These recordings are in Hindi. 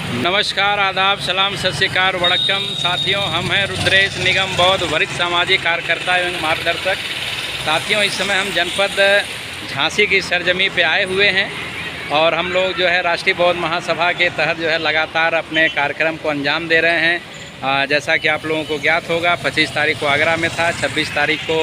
नमस्कार, आदाब, सलाम, सत श्री अकाल, वड़क्कम साथियों। हम हैं रुद्रेश निगम बौद्ध, वरिष्ठ सामाजिक कार्यकर्ता एवं मार्गदर्शक। साथियों, इस समय हम जनपद झांसी की सरजमी पे आए हुए हैं और हम लोग जो है राष्ट्रीय बौद्ध महासभा के तहत जो है लगातार अपने कार्यक्रम को अंजाम दे रहे हैं। जैसा कि आप लोगों को ज्ञात होगा, 25 तारीख को आगरा में था, 26 तारीख को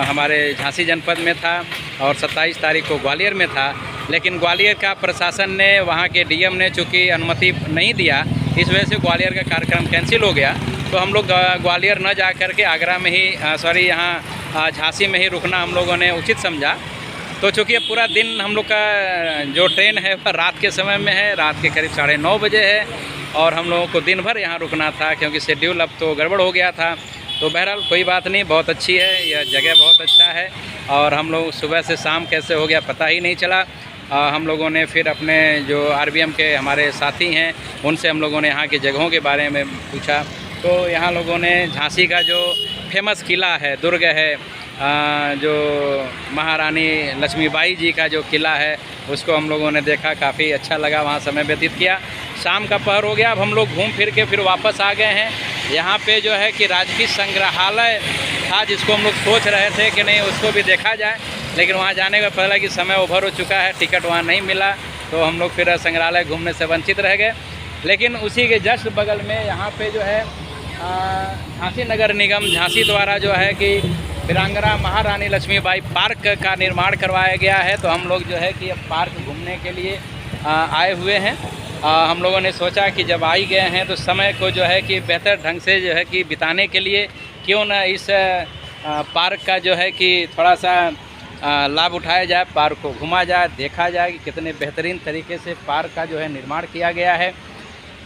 हमारे झांसी जनपद में था और 27 तारीख को ग्वालियर में था। लेकिन ग्वालियर का प्रशासन ने, वहाँ के डीएम ने चूँकि अनुमति नहीं दिया, इस वजह से ग्वालियर का कार्यक्रम कैंसिल हो गया। तो हम लोग ग्वालियर न जा कर के आगरा में ही यहाँ झांसी में ही रुकना हम लोगों ने उचित समझा। तो चूँकि पूरा दिन हम लोग का जो ट्रेन है वह रात के समय में है, रात के करीब 9:30 बजे है और हम लोगों को दिन भर यहाँ रुकना था क्योंकि शेड्यूल अब तो गड़बड़ हो गया था। तो बहरहाल कोई बात नहीं, बहुत अच्छी है यह जगह, बहुत अच्छा है। और हम लोग सुबह से शाम कैसे हो गया पता ही नहीं चला। हम लोगों ने फिर अपने जो आरबीएम के हमारे साथी हैं उनसे हम लोगों ने यहाँ की जगहों के बारे में पूछा। तो यहाँ लोगों ने झांसी का जो फेमस किला है, दुर्ग है, जो महारानी लक्ष्मीबाई जी का जो किला है, उसको हम लोगों ने देखा, काफ़ी अच्छा लगा, वहाँ समय व्यतीत किया। शाम का पहर हो गया, अब हम लोग घूम फिर के फिर वापस आ गए हैं। यहाँ पे जो है कि राजकीय संग्रहालय था, जिसको हम लोग सोच रहे थे कि नहीं उसको भी देखा जाए, लेकिन वहाँ जाने का पहला कि समय ओवर हो चुका है, टिकट वहाँ नहीं मिला, तो हम लोग फिर संग्रहालय घूमने से वंचित रह गए। लेकिन उसी के जस्ट बगल में यहाँ पे जो है झांसी नगर निगम झांसी द्वारा जो है कि वीरांगना महारानी लक्ष्मीबाई पार्क का निर्माण करवाया गया है। तो हम लोग जो है कि अब पार्क घूमने के लिए आए हुए हैं। हम लोगों ने सोचा कि जब आ ही गए हैं तो समय को जो है कि बेहतर ढंग से जो है कि बिताने के लिए क्यों ना इस पार्क का जो है कि थोड़ा सा लाभ उठाया जाए, पार्क को घुमा जाए, देखा जाए कि कितने बेहतरीन तरीके से पार्क का जो है निर्माण किया गया है।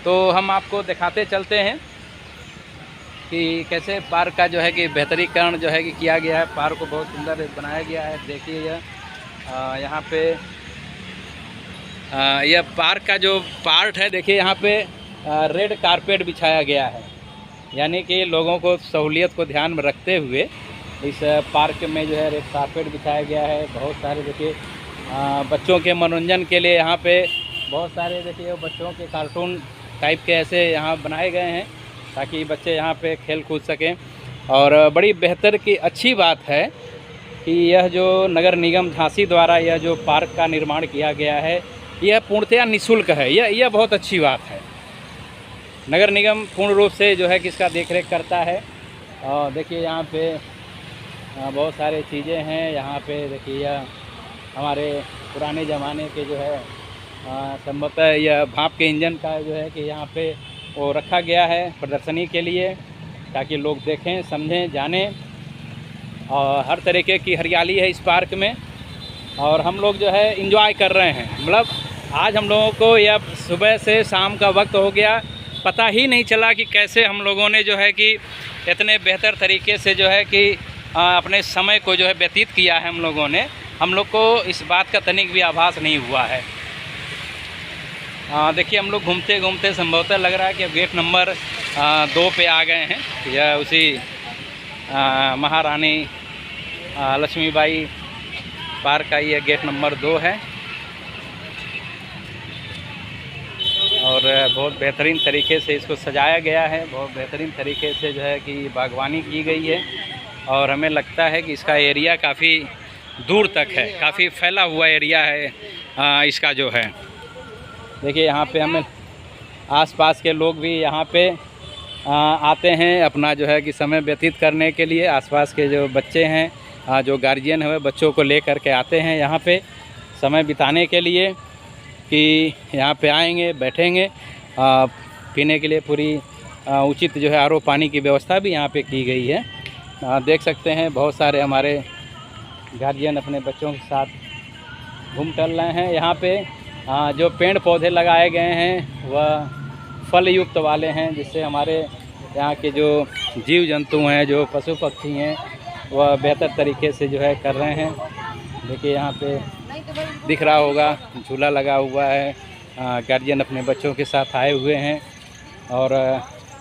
तो हम आपको दिखाते चलते हैं कि कैसे पार्क का जो है कि बेहतरीकरण जो है कि किया गया है। पार्क को बहुत सुंदर बनाया गया है। देखिए यहाँ पे यह पार्क का जो पार्ट है, देखिए यहाँ पे रेड कारपेट बिछाया गया है, यानी कि लोगों को सहूलियत को ध्यान में रखते हुए इस पार्क में जो है रेड कारपेट बिछाया गया है। बहुत सारे देखिए बच्चों के मनोरंजन के लिए यहाँ पे बहुत सारे देखिए बच्चों के कार्टून टाइप के ऐसे यहाँ बनाए गए हैं ताकि बच्चे यहाँ पे खेल कूद सकें। और बड़ी बेहतर की अच्छी बात है कि यह जो नगर निगम झांसी द्वारा यह जो पार्क का निर्माण किया गया है, यह पूर्णतया निःशुल्क है। यह बहुत अच्छी बात है। नगर निगम पूर्ण रूप से जो है कि इसका देखरेख करता है। और देखिए यहाँ पे बहुत सारे चीज़ें हैं। यहाँ पे देखिए यह हमारे पुराने ज़माने के जो है संभवतः यह भाप के इंजन का जो है कि यहाँ पे वो रखा गया है प्रदर्शनी के लिए, ताकि लोग देखें, समझें, जानें। और हर तरीके की हरियाली है इस पार्क में और हम लोग जो है एंजॉय कर रहे हैं। मतलब आज हम लोगों को यह सुबह से शाम का वक्त हो गया, पता ही नहीं चला कि कैसे हम लोगों ने जो है कि इतने बेहतर तरीके से जो है कि अपने समय को जो है व्यतीत किया है। हम लोग को इस बात का तनिक भी आभास नहीं हुआ है। देखिए हम लोग घूमते घूमते संभवतः लग रहा है कि गेट नंबर 2 पे आ गए हैं। यह उसी महारानी लक्ष्मीबाई पार्क का ये गेट नंबर 2 है और बहुत बेहतरीन तरीके से इसको सजाया गया है। बहुत बेहतरीन तरीके से जो है कि बागवानी की गई है और हमें लगता है कि इसका एरिया काफ़ी दूर तक है, काफ़ी फैला हुआ एरिया है इसका जो है। देखिए यहाँ पे हमें आसपास के लोग भी यहाँ पे आते हैं अपना जो है कि समय व्यतीत करने के लिए। आसपास के जो बच्चे हैं, जो गार्जियन है, बच्चों को ले कर के आते हैं यहाँ पे समय बिताने के लिए कि यहाँ पे आएंगे, बैठेंगे। पीने के लिए पूरी उचित जो है आरओ पानी की व्यवस्था भी यहाँ पे की गई है। देख सकते हैं बहुत सारे हमारे गार्जियन अपने बच्चों के साथ घूम टहल रहे हैं। यहाँ पे जो पेड़ पौधे लगाए गए हैं वह फल युक्त वाले हैं, जिससे हमारे यहाँ के जो जीव जंतु हैं, जो पशु पक्षी हैं, वह बेहतर तरीके से जो है कर रहे हैं। देखिए यहाँ पे दिख रहा होगा झूला लगा हुआ है। गार्जियन अपने बच्चों के साथ आए हुए हैं और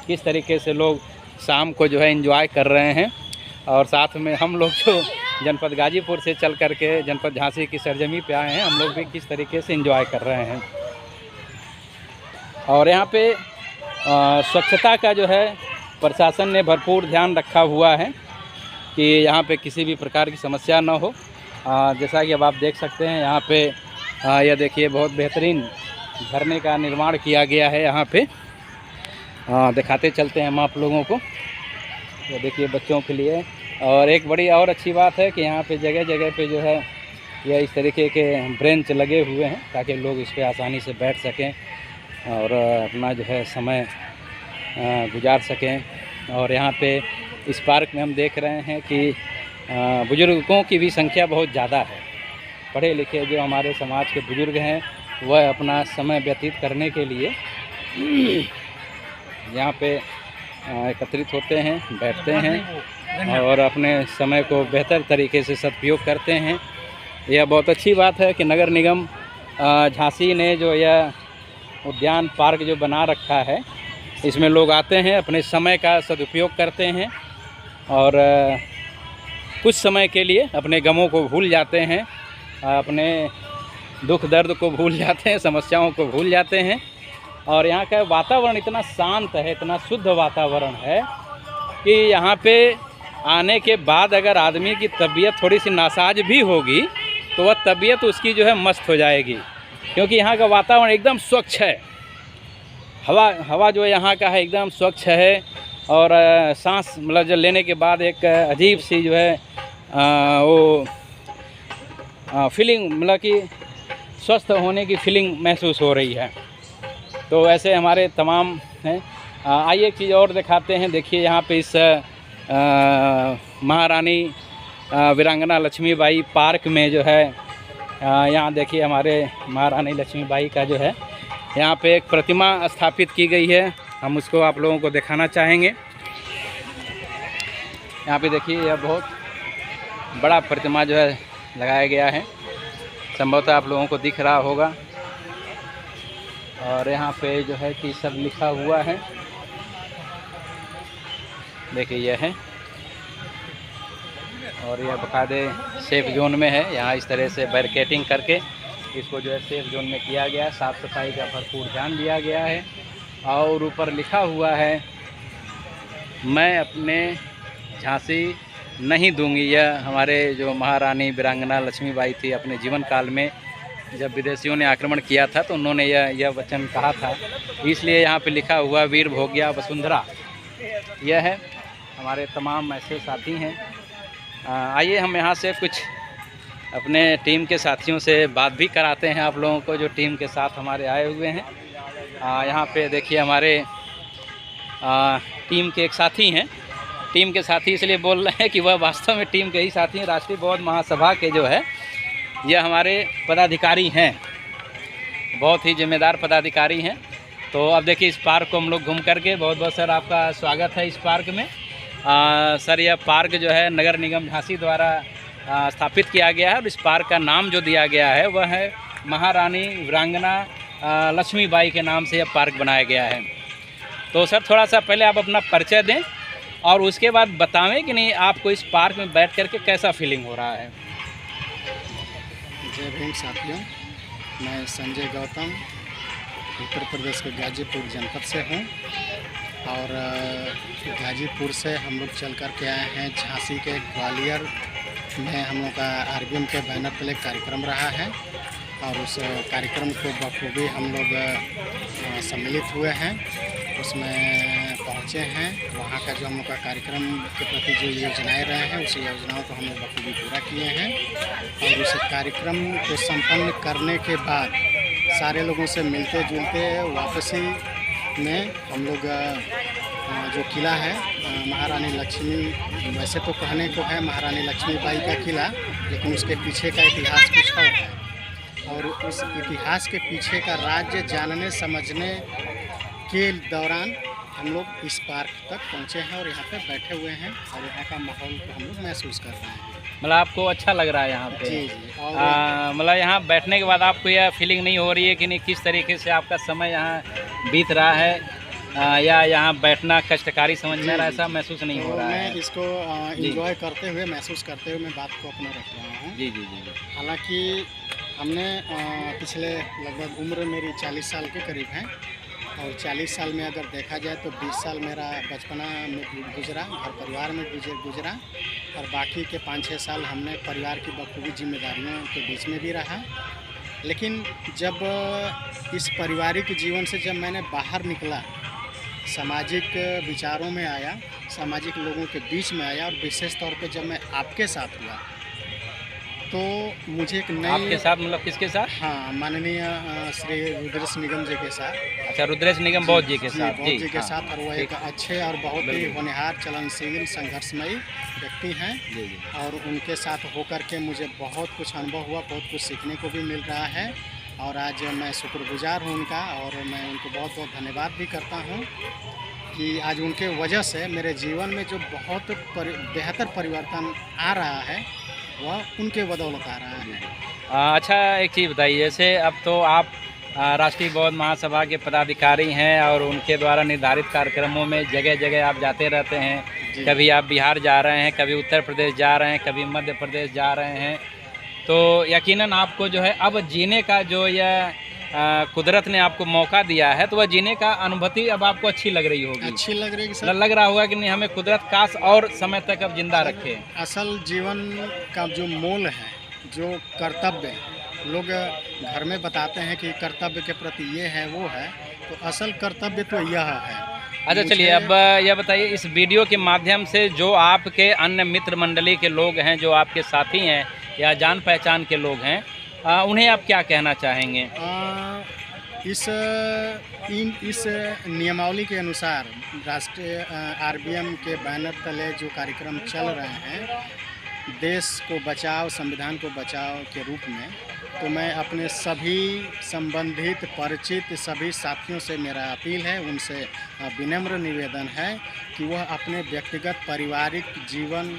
किस तरीके से लोग शाम को जो है एंजॉय कर रहे हैं। और साथ में हम लोग जो जनपद गाजीपुर से चल करके जनपद झांसी की सरजमी पे आए हैं, हम लोग भी किस तरीके से एंजॉय कर रहे हैं। और यहाँ पे स्वच्छता का जो है प्रशासन ने भरपूर ध्यान रखा हुआ है कि यहाँ पे किसी भी प्रकार की समस्या ना हो। जैसा कि अब आप देख सकते हैं यहाँ पे यह देखिए बहुत बेहतरीन झरने का निर्माण किया गया है यहाँ पे। दिखाते चलते हैं हम आप लोगों को। ये देखिए बच्चों के लिए। और एक बड़ी और अच्छी बात है कि यहाँ पे जगह जगह पे जो है यह इस तरीके के ब्रेंच लगे हुए हैं ताकि लोग इस पर आसानी से बैठ सकें और अपना जो है समय गुजार सकें। और यहाँ पे इस पार्क में हम देख रहे हैं कि बुज़ुर्गों की भी संख्या बहुत ज़्यादा है। पढ़े लिखे जो हमारे समाज के बुज़ुर्ग हैं वह अपना समय व्यतीत करने के लिए यहाँ पे एकत्रित होते हैं, बैठते हैं और अपने समय को बेहतर तरीके से सदुपयोग करते हैं। यह बहुत अच्छी बात है कि नगर निगम झांसी ने जो यह उद्यान पार्क जो बना रखा है इसमें लोग आते हैं, अपने समय का सदुपयोग करते हैं और कुछ समय के लिए अपने गमों को भूल जाते हैं, अपने दुख दर्द को भूल जाते हैं, समस्याओं को भूल जाते हैं। और यहाँ का वातावरण इतना शांत है, इतना शुद्ध वातावरण है कि यहाँ पे आने के बाद अगर आदमी की तबीयत थोड़ी सी नासाज भी होगी तो वह तबीयत उसकी जो है मस्त हो जाएगी, क्योंकि यहाँ का वातावरण एकदम स्वच्छ है। हवा जो यहाँ का है एकदम स्वच्छ है और सांस मतलब जो लेने के बाद एक अजीब सी जो है वो फीलिंग मतलब कि स्वस्थ होने की फीलिंग महसूस हो रही है। तो ऐसे हमारे तमाम हैं। आइए एक चीज़ और दिखाते हैं। देखिए यहाँ पे इस महारानी वीरांगना लक्ष्मीबाई पार्क में जो है यहाँ देखिए हमारे महारानी लक्ष्मीबाई का जो है यहाँ पे एक प्रतिमा स्थापित की गई है। हम उसको आप लोगों को दिखाना चाहेंगे। यहाँ पे देखिए यह बहुत बड़ा प्रतिमा जो है लगाया गया है, संभवतः आप लोगों को दिख रहा होगा। और यहाँ पे जो है कि सब लिखा हुआ है, देखिए यह है। और यह बकायदे सेफ जोन में है। यहाँ इस तरह से बैरिकेटिंग करके इसको जो है सेफ जोन में किया गया है। साफ़ सफाई का भरपूर ध्यान दिया गया है। और ऊपर लिखा हुआ है, मैं अपने झांसी नहीं दूंगी। यह हमारे जो महारानी वीरांगना लक्ष्मीबाई थी, अपने जीवन काल में जब विदेशियों ने आक्रमण किया था तो उन्होंने यह वचन कहा था, इसलिए यहाँ पे लिखा हुआ वीर भोग्या वसुंधरा। यह है। हमारे तमाम ऐसे साथी हैं। आइए हम यहाँ से कुछ अपने टीम के साथियों से बात भी कराते हैं आप लोगों को, जो टीम के साथ हमारे आए हुए हैं। यहाँ पे देखिए हमारे टीम के एक साथी हैं। टीम के साथी इसलिए बोल रहे हैं कि वह वास्तव में टीम के ही साथी हैं। राष्ट्रीय बौद्ध महासभा के जो है यह हमारे पदाधिकारी हैं, बहुत ही जिम्मेदार पदाधिकारी हैं। तो अब देखिए इस पार्क को हम लोग घूम करके, बहुत बहुत सर आपका स्वागत है इस पार्क में। सर यह पार्क जो है नगर निगम झांसी द्वारा स्थापित किया गया है और इस पार्क का नाम जो दिया गया है वह है महारानी वीरांगना लक्ष्मीबाई के नाम से यह पार्क बनाया गया है। तो सर थोड़ा सा पहले आप अपना परिचय दें और उसके बाद बतावें कि नहीं आपको इस पार्क में बैठ करके कैसा फीलिंग हो रहा है। जय भीम साथियों, मैं संजय गौतम उत्तर प्रदेश के गाजीपुर जनपद से हूँ और गाजीपुर से हम लोग चल कर के आए हैं झांसी के ग्वालियर में। हम लोग का आरबीएम के बैनर तले कार्यक्रम रहा है और उस कार्यक्रम को बखूबी हम लोग सम्मिलित हुए हैं, उसमें पहुँचे हैं। वहाँ का जो हम लोग का कार्यक्रम के प्रति जो योजनाएं रहे हैं उस योजनाओं को हम लोग बखूबी पूरा किए हैं। और उस कार्यक्रम को संपन्न करने के बाद सारे लोगों से मिलते जुलते वापसी में हम लोग जो किला है महारानी लक्ष्मी, वैसे तो कहने को है महारानी लक्ष्मीबाई का किला, लेकिन उसके पीछे का इतिहास कुछ और है। और उस इतिहास के पीछे का राज्य जानने समझने के दौरान हम लोग इस पार्क तक पहुँचे हैं और यहाँ पे बैठे हुए हैं और यहाँ का माहौल को हम लोग महसूस कर रहे हैं। मतलब आपको अच्छा लग रहा है यहाँ पे? जी जी। और मतलब यहाँ बैठने के बाद आपको यह फीलिंग नहीं हो रही है कि नहीं किस तरीके से आपका समय यहाँ बीत रहा है या यहाँ बैठना कष्टकारी समझ में रहा है, ऐसा महसूस नहीं हो रहा है? मैं इसको एंजॉय करते हुए, महसूस करते हुए मैं बात को अपना रख रहा हूँ। जी जी जी। हालांकि हमने पिछले लगभग उम्र मेरी 40 साल के करीब है और 40 साल में अगर देखा जाए तो 20 साल मेरा बचपना में गुजरा, घर परिवार में गुजरा, और बाकी के 5-6 साल हमने परिवार की बखूबी जिम्मेदारियों के बीच में भी रहा। लेकिन जब इस पारिवारिक जीवन से जब मैंने बाहर निकला, सामाजिक विचारों में आया, सामाजिक लोगों के बीच में आया, और विशेष तौर पे जब मैं आपके साथ हुआ तो मुझे एक नई, आपके साथ मतलब किसके साथ? हाँ, माननीय श्री रुद्रेश निगम जी के साथ। अच्छा, रुद्रेश निगम बौद्ध जी के साथ। बौद्ध जी के हाँ, साथ, और वो एक अच्छे और बहुत ही होनहार, चलनशील, संघर्षमयी व्यक्ति हैं। जी जी। और उनके साथ होकर के मुझे बहुत कुछ अनुभव हुआ, बहुत कुछ सीखने को भी मिल रहा है, और आज मैं शुक्रगुजार हूँ उनका, और मैं उनको बहुत बहुत धन्यवाद भी करता हूँ कि आज उनके वजह से मेरे जीवन में जो बहुत बेहतर परिवर्तन आ रहा है वह उनके बदौलत आ रहा है। अच्छा, एक चीज़ बताइए, जैसे अब तो आप राष्ट्रीय बौद्ध महासभा के पदाधिकारी हैं और उनके द्वारा निर्धारित कार्यक्रमों में जगह जगह आप जाते रहते हैं। कभी आप बिहार जा रहे हैं, कभी उत्तर प्रदेश जा रहे हैं, कभी मध्य प्रदेश जा रहे हैं, तो यकीनन आपको जो है अब जीने का जो यह कुदरत ने आपको मौका दिया है, तो वह जीने का अनुभूति अब आपको अच्छी लग रही होगी। अच्छी लग रही है सर। लग रहा होगा कि नहीं, हमें कुदरत काश और समय तक अब जिंदा रखे। असल जीवन का जो मोल है, जो कर्तव्य, लोग घर में बताते हैं कि कर्तव्य के प्रति ये है वो है, तो असल कर्तव्य तो यह है। अच्छा, चलिए अब यह बताइए, इस वीडियो के माध्यम से जो आपके अन्य मित्र मंडली के लोग हैं, जो आपके साथी हैं या जान पहचान के लोग हैं, उन्हें आप क्या कहना चाहेंगे? इस नियमावली के अनुसार राष्ट्रीय आरबीएम के बैनर तले जो कार्यक्रम चल रहे हैं, देश को बचाओ, संविधान को बचाओ के रूप में, तो मैं अपने सभी संबंधित परिचित सभी साथियों से मेरा अपील है, उनसे विनम्र निवेदन है कि वह अपने व्यक्तिगत पारिवारिक जीवन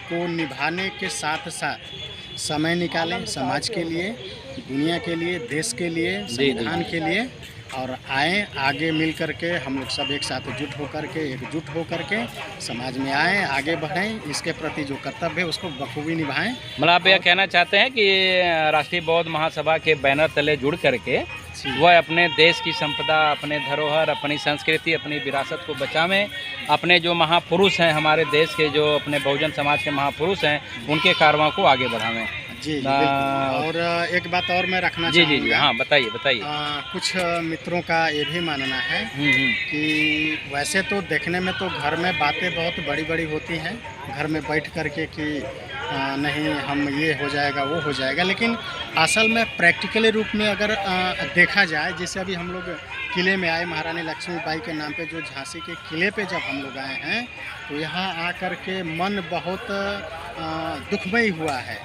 को निभाने के साथ साथ समय निकालें समाज के लिए, दुनिया के लिए, देश के लिए, संविधान के लिए, और आएँ आगे मिल कर के हम लोग सब एक साथ एकजुट होकर के समाज में आएँ, आगे बढ़ें, इसके प्रति जो कर्तव्य है उसको बखूबी निभाएं। मतलब आप यह कहना चाहते हैं कि राष्ट्रीय बौद्ध महासभा के बैनर तले जुड़ करके वह अपने देश की संपदा, अपने धरोहर, अपनी संस्कृति, अपनी विरासत को बचावें, अपने जो महापुरुष हैं हमारे देश के, जो अपने बहुजन समाज के महापुरुष हैं, उनके कारवां को आगे बढ़ावें। जी बिल्कुल। और एक बात और मैं रखना चाहूँगा। जी, हाँ, बताइए। कुछ मित्रों का ये भी मानना है कि वैसे तो देखने में तो घर में बातें बहुत बड़ी बड़ी होती हैं, घर में बैठ कर के कि नहीं हम ये हो जाएगा वो हो जाएगा, लेकिन असल में प्रैक्टिकली रूप में अगर देखा जाए, जैसे अभी हम लोग किले में आए, महारानी लक्ष्मीबाई के नाम पे जो झांसी के किले पे जब हम लोग आए हैं, तो यहाँ आकर के मन बहुत दुखमयी हुआ है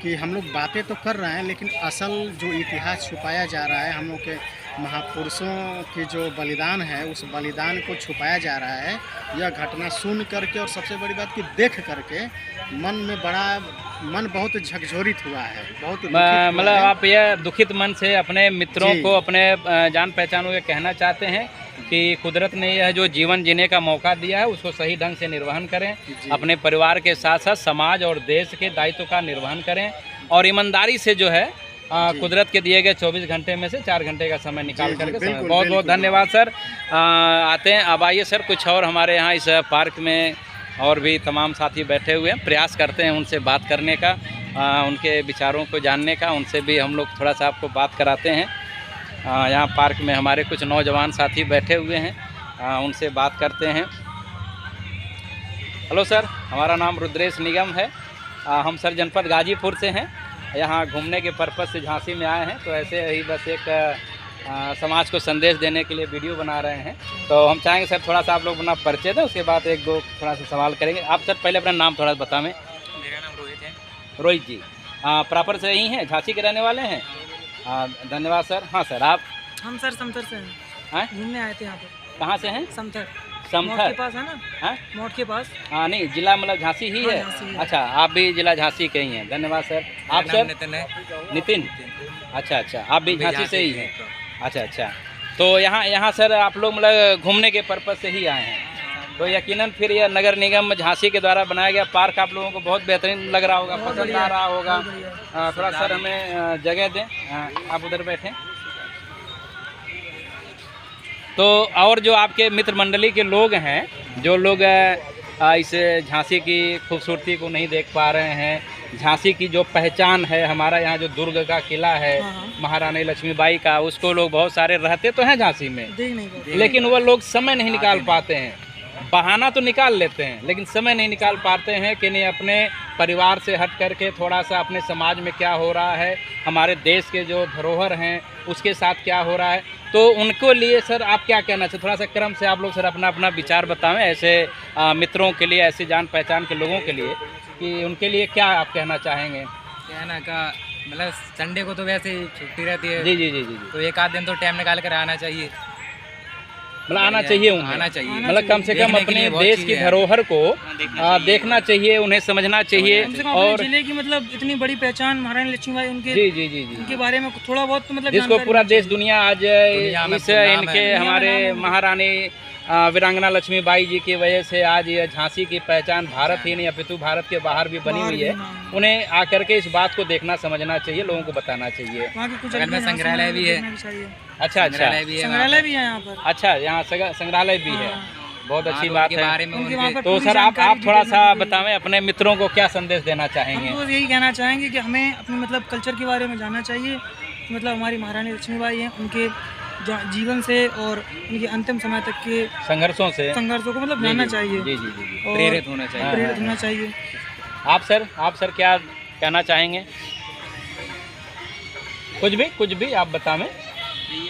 कि हम लोग बातें तो कर रहे हैं, लेकिन असल जो इतिहास छुपाया जा रहा है, हम लोग के महापुरुषों की जो बलिदान है, उस बलिदान को छुपाया जा रहा है। यह घटना सुन करके और सबसे बड़ी बात कि देख करके मन बहुत झकझोरित हुआ है, बहुत मतलब आप यह दुखित मन से अपने मित्रों को, अपने जान पहचानों को कहना चाहते हैं कि कुदरत ने यह जो जीवन जीने का मौका दिया है उसको सही ढंग से निर्वहन करें, अपने परिवार के साथ साथ समाज और देश के दायित्व का निर्वहन करें, और ईमानदारी से जो है कुदरत के दिए गए 24 घंटे में से 4 घंटे का समय निकाल करके समय। बहुत बहुत धन्यवाद सर। आते हैं, अब आइए सर, कुछ और हमारे यहाँ इस पार्क में और भी तमाम साथी बैठे हुए हैं, प्रयास करते हैं उनसे बात करने का, उनके विचारों को जानने का, उनसे भी हम लोग थोड़ा सा आपको बात कराते हैं। यहाँ पार्क में हमारे कुछ नौजवान साथी बैठे हुए हैं, उनसे बात करते हैं। हेलो सर, हमारा नाम रुद्रेश निगम है, हम सर जनपद गाजीपुर से हैं, यहाँ घूमने के पर्पज़ से झांसी में आए हैं, तो ऐसे ही बस एक समाज को संदेश देने के लिए वीडियो बना रहे हैं। तो हम चाहेंगे सर थोड़ा सा आप लोग अपना परिचय दें, उसके बाद एक दो थोड़ा सा सवाल करेंगे। आप सर पहले अपना नाम थोड़ा बताएं। मेरा नाम रोहित है। रोहित जी प्रॉपर से यहीं हैं, झांसी के रहने वाले हैं? धन्यवाद सर। हाँ सर, आप? हम सर समथर से हैं, घूमने आए थे यहाँ पर। कहाँ से हैं? समथर समथर के पास है ना? हाँ, मोट के पास। हाँ, नहीं जिला मतलब झांसी ही है। झांसी है। अच्छा, आप भी जिला झांसी के ही हैं। धन्यवाद सर। आप सर? नितिन है। नितिन, अच्छा, आप भी झांसी से ही हैं? अच्छा, तो यहाँ सर आप लोग मतलब घूमने के पर्पज़ से ही आए हैं, तो यकीनन फिर यह नगर निगम झांसी के द्वारा बनाया गया पार्क आप लोगों को बहुत बेहतरीन लग रहा होगा, पसंद आ रहा होगा। थोड़ा सर हमें जगह दें, आप उधर बैठें। तो और जो आपके मित्र मंडली के लोग हैं, जो लोग इस झांसी की खूबसूरती को नहीं देख पा रहे हैं, झांसी की जो पहचान है, हमारा यहाँ जो दुर्ग का किला है महारानी लक्ष्मीबाई का, उसको लोग बहुत सारे रहते तो हैं झांसी में, लेकिन वो लोग समय नहीं निकाल पाते हैं। बहाना तो निकाल लेते हैं लेकिन समय नहीं निकाल पाते हैं कि नहीं अपने परिवार से हट करके थोड़ा सा अपने समाज में क्या हो रहा है, हमारे देश के जो धरोहर हैं उसके साथ क्या हो रहा है। तो उनको लिए सर आप क्या कहना चाहिए, थोड़ा सा क्रम से आप लोग सर अपना अपना विचार बताएं ऐसे मित्रों के लिए, ऐसे जान पहचान के लोगों के लिए, कि उनके लिए क्या आप कहना चाहेंगे। कहना का मतलब संडे को तो वैसे ही छुट्टी रहती है। जी जी जी जी जी। तो एक आध दिन तो टाइम निकाल कर आना चाहिए, मतलब आना चाहिए उन्हें, आना चाहिए, मतलब कम से कम अपने देश की धरोहर को देखना चाहिए, उन्हें समझना चाहिए। और जिले की मतलब इतनी बड़ी पहचान महारानी लक्ष्मीबाई, उनके जी जी जी जी उनके बारे में थोड़ा बहुत तो मतलब जिसको पूरा देश दुनिया आज इस इनके हमारे महारानी वीरांगना लक्ष्मीबाई जी की वजह से आज ये झांसी की पहचान भारत ही नहीं अपितु भारत के बाहर भी बनी हुई है। उन्हें आकर के इस बात को देखना समझना चाहिए, लोगों को बताना चाहिए। संग्रहालय भी है। अच्छा अच्छा, संग्रहालय भी है यहाँ पर। अच्छा, यहाँ संग्रहालय भी है, बहुत अच्छी बात है। तो सर आप थोड़ा सा बताएं अपने मित्रों को क्या संदेश देना चाहेंगे। हम तो यही कहना चाहेंगे कि हमें अपने मतलब कल्चर के बारे में जानना चाहिए, मतलब हमारी महारानी लक्ष्मीबाई हैं, उनके जीवन से और उनके अंतिम समय तक के संघर्षों को मतलब जानना चाहिए। जी जी जी, प्रेरित होना चाहिए। आप सर क्या कहना चाहेंगे। कुछ भी आप बताएं। ये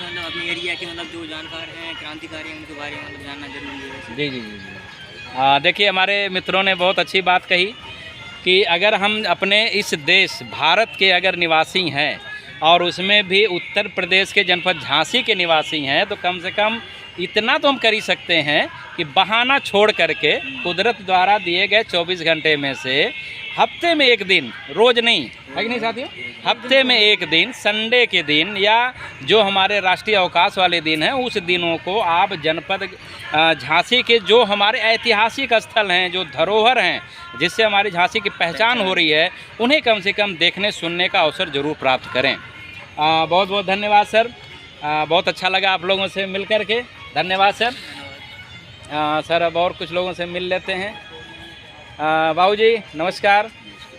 मतलब अपने एरिया के मतलब जो जानकार हैं, क्रांतिकारी हैं, उनके बारे में मतलब जानना जरूरी है। जी जी जी। देखिए हमारे मित्रों ने बहुत अच्छी बात कही कि अगर हम अपने इस देश भारत के अगर निवासी हैं और उसमें भी उत्तर प्रदेश के जनपद झांसी के निवासी हैं, तो कम से कम इतना तो हम कर ही सकते हैं कि बहाना छोड़ करके कुदरत द्वारा दिए गए 24 घंटे में से हफ्ते में एक दिन, रोज़ नहीं है कि नहीं साथियों, हफ्ते में एक दिन, संडे के दिन या जो हमारे राष्ट्रीय अवकाश वाले दिन हैं, उस दिनों को आप जनपद झांसी के जो हमारे ऐतिहासिक स्थल हैं, जो धरोहर हैं, जिससे हमारी झांसी की पहचान हो रही है, उन्हें कम से कम देखने सुनने का अवसर ज़रूर प्राप्त करें। बहुत बहुत धन्यवाद सर, बहुत अच्छा लगा आप लोगों से मिल कर के, धन्यवाद सर। सर अब और कुछ लोगों से मिल लेते हैं। बाबू जी नमस्कार,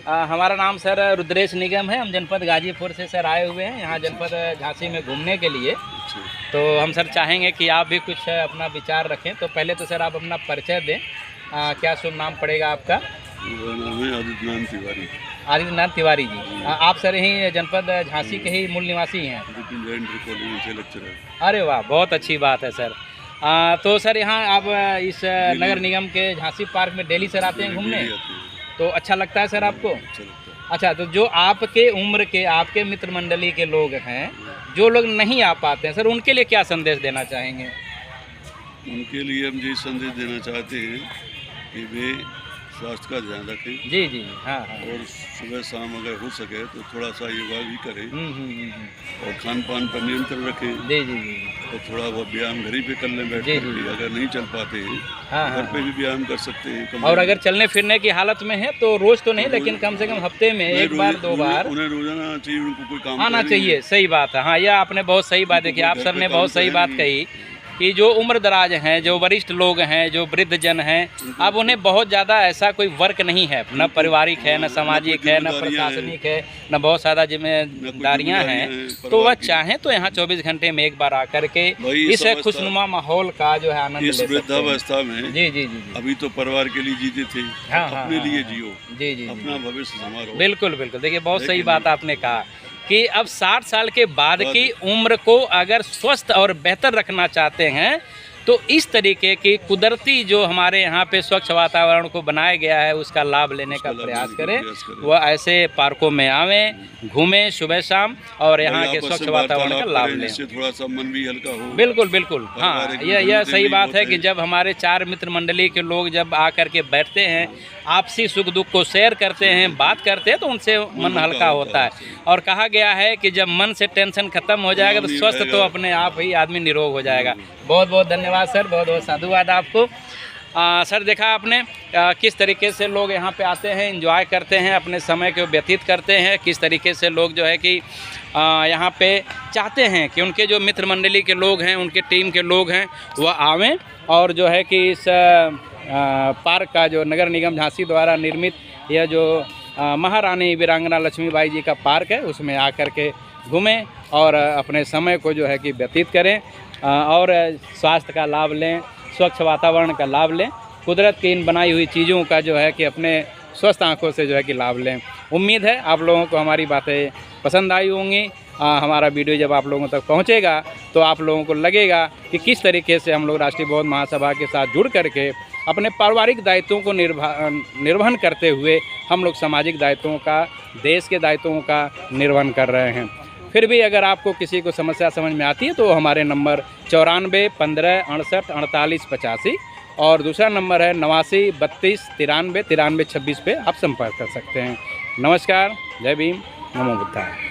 हमारा नाम सर रुद्रेश निगम है, हम जनपद गाजीपुर से सर आए हुए हैं यहाँ जनपद झांसी में घूमने के लिए। तो हम सर चाहेंगे कि आप भी कुछ अपना विचार रखें। तो पहले तो सर आप अपना परिचय दें, क्या शुभ नाम पड़ेगा आपका। नाम है आदित्यनाथ तिवारी। आदित्यनाथ तिवारी जी, आप सर यहीं जनपद झांसी के ही मूल निवासी हैं। अरे वाह, बहुत अच्छी बात है सर। तो सर यहाँ आप इस नगर निगम के झांसी पार्क में डेली सर आते हैं घूमने, तो अच्छा लगता है सर आपको। अच्छा, तो जो आपके उम्र के आपके मित्र मंडली के लोग हैं, जो लोग नहीं आ पाते हैं सर, उनके लिए क्या संदेश देना चाहेंगे। उनके लिए हम ये संदेश देना चाहते हैं कि वे स्वास्थ्य का ध्यान रखें। जी जी हाँ हाँ। और सुबह शाम अगर हो सके तो थोड़ा सा योगा भी करें और खान पान पर नियंत्रण रखें। जी जी जी। और थोड़ा बहुत व्यायाम घर ही पे कर लें बैठ कर, अगर नहीं चल पाते हैं घर पे भी व्यायाम कर सकते हैं। और अगर चलने फिरने की हालत में है तो रोज तो नहीं, लेकिन कम से कम हफ्ते में एक बार दो बार उन्हें रोजाना चाहिए, उनको कोई काम आना चाहिए। सही बात है, हाँ यह आपने बहुत सही बात देखी, आप सर ने बहुत सही बात कही कि जो उम्र दराज हैं, जो वरिष्ठ लोग हैं, जो वृद्ध जन हैं, अब उन्हें बहुत ज़्यादा ऐसा कोई वर्क नहीं है, न पारिवारिक है, न सामाजिक है, न प्रशासनिक है, न बहुत ज़्यादा जिम्मेदारियां हैं। तो वह चाहें तो यहाँ 24 घंटे में एक बार आकर के इस खुशनुमा माहौल का जो है आनंद ले सकते हैं। वृद्धावस्था में जी जी जी अभी तो परिवार के लिए जीते थे, अपने लिए जियो, जी जी अपना भविष्य संभालो। बिल्कुल बिल्कुल, देखिए बहुत सही बात आपने कहा कि अब 60 साल के बाद की उम्र को अगर स्वस्थ और बेहतर रखना चाहते हैं तो इस तरीके की कुदरती जो हमारे यहाँ पे स्वच्छ वातावरण को बनाया गया है उसका लाभ लेने का प्रयास करें। वह ऐसे पार्कों में आवें, घूमें सुबह शाम और यहाँ के स्वच्छ वातावरण का लाभ लें, थोड़ा सा मन भी हल्का हो। बिल्कुल बिल्कुल, हाँ यह सही बात है कि जब हमारे 4 मित्र मंडली के लोग जब आकर के बैठते हैं, आपसी सुख दुख को शेयर करते हैं, बात करते हैं, तो उनसे मन हल्का होता है। और कहा गया है कि जब मन से टेंशन खत्म हो जाएगा तो स्वस्थ तो अपने आप ही आदमी निरोग हो जाएगा। बहुत बहुत धन्यवाद सर, बहुत बहुत साधुवाद आपको। सर देखा आपने किस तरीके से लोग यहाँ पे आते हैं, एंजॉय करते हैं, अपने समय को व्यतीत करते हैं, किस तरीके से लोग जो है कि यहाँ पे चाहते हैं कि उनके जो मित्र मंडली के लोग हैं, उनके टीम के लोग हैं, वह आवें और जो है कि इस पार्क का जो नगर निगम झांसी द्वारा निर्मित यह जो महारानी वीरांगना लक्ष्मीबाई जी का पार्क है उसमें आकर के घूमें और अपने समय को जो है कि व्यतीत करें और स्वास्थ्य का लाभ लें, स्वच्छ वातावरण का लाभ लें, कुदरत की इन बनाई हुई चीज़ों का जो है कि अपने स्वस्थ आंखों से जो है कि लाभ लें। उम्मीद है आप लोगों को हमारी बातें पसंद आई होंगी। हमारा वीडियो जब आप लोगों तक पहुंचेगा तो आप लोगों को लगेगा कि किस तरीके से हम लोग राष्ट्रीय बौद्ध महासभा के साथ जुड़ करके अपने पारिवारिक दायित्वों को निर्वहन करते हुए हम लोग सामाजिक दायित्वों का, देश के दायित्वों का निर्वहन कर रहे हैं। फिर भी अगर आपको किसी को समस्या समझ में आती है तो हमारे नंबर 94 15 68 48 85 और दूसरा नंबर है 89 32 93 93 26 पे आप संपर्क कर सकते हैं। नमस्कार, जय भीम, नमो बुद्धाय।